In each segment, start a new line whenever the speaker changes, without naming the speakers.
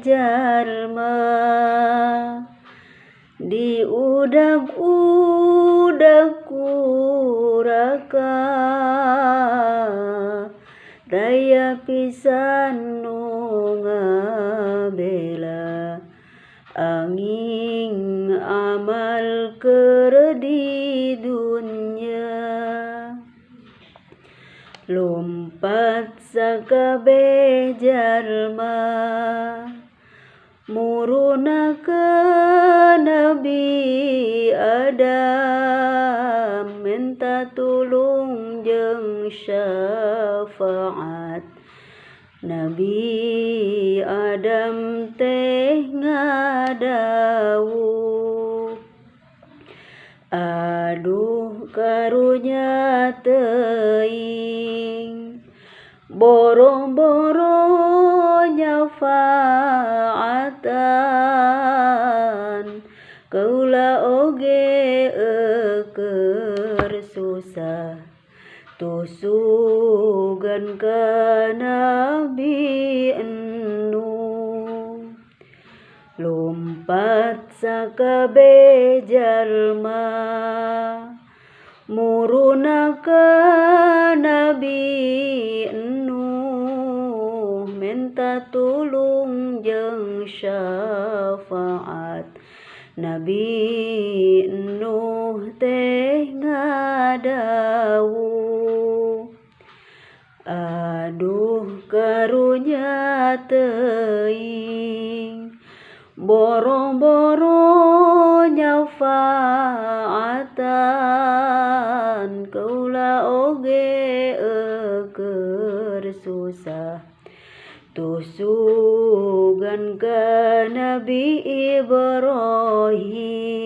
jalma diudag-udag kuraka daya pisan nu ngabela angin amal keur di dunya lompat sakabeh jalma muruna ke Nabi Adam minta tulung jeung syafaat Nabi Adam teh ngadawuh aduh karunya teuing boro-boro nyafaatan kaula oge keur susah tusugan ka Nabi Nuh lompat sakabeh jalma muruna ka Nabi Nuh minta tulung jeung syafaat Nabi Nuh teh ngadawuh aduh karunya teuing boro-boro nyafaatan kaula oge keur susah tusugan ka Nabi Ibrahim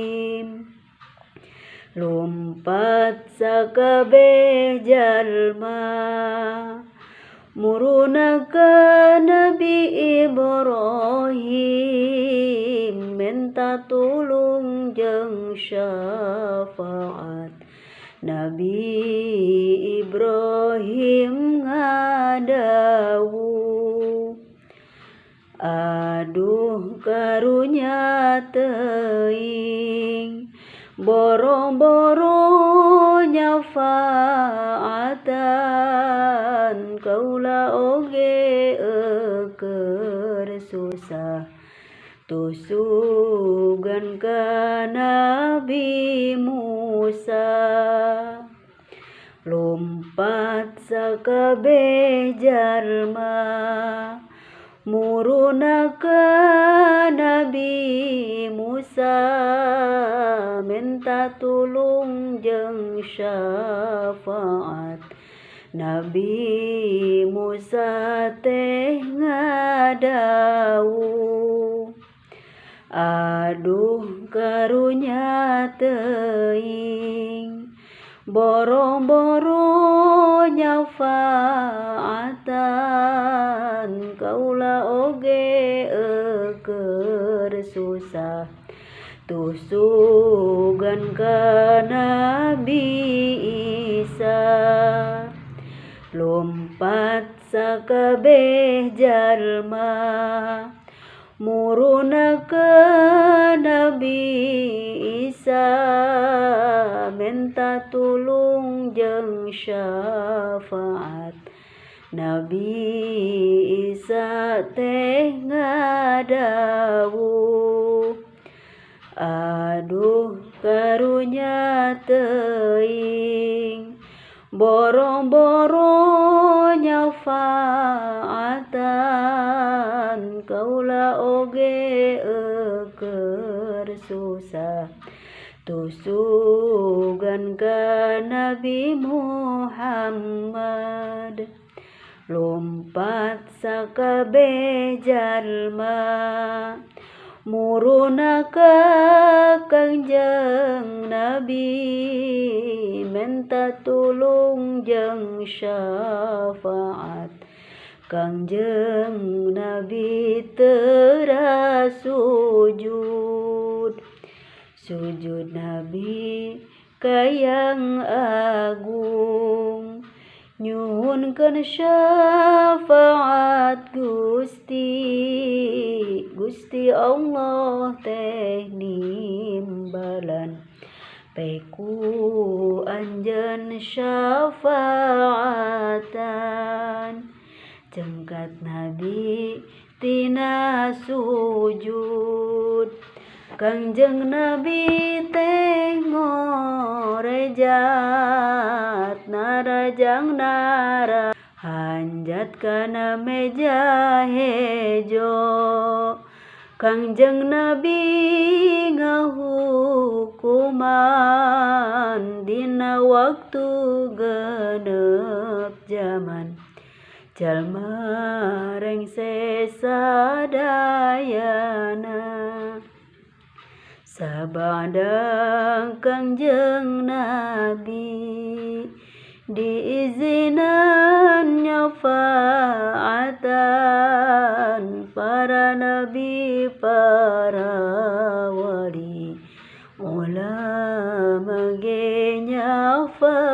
lompat sakabeh jalma muruna ka Nabi Ibrahim minta tulung jeung syafaat Nabi Ibrahim ngadawuh aduh karunya teuing boro-boro nyafaatan kaula oge keur susah tusugan ka Nabi Musa lompat sakabeh jalma muruna ka Nabi Musa minta tulung jeung syafaat Nabi Musa teh ngadawuh aduh karunya teuing boro-boro nyafaatan kaula oge keur susah tusugan ka Nabi Isa lompat sakabeh jalma muruna ka Nabi Isa minta tulung jeung syafaat Nabi Isa teh ngadawuh aduh karunya teuing boro-boro nyafaatan kaula oge keur susah tusugan ka Nabi Muhammad lompat sakabeh jalma muruna ka Kangjeng Nabi minta tulung jeung syafaat Kangjeng Nabi teu sujud Nabi kayang agung nyuhunkeun syafaat Gusti Allah teh nimbalan peku anjeun syafaatan cengkat Nabi tina sujud Kangjeng Nabi teh ngorejat narajang nara hanjat kana meja hejo Kangjeng Nabi ngahukuman dina waktu genep zaman jalma rengse sadayana sabada Kangjeng Nabi diizinan nyafaatan para nabi para wali ulama ge nyafaat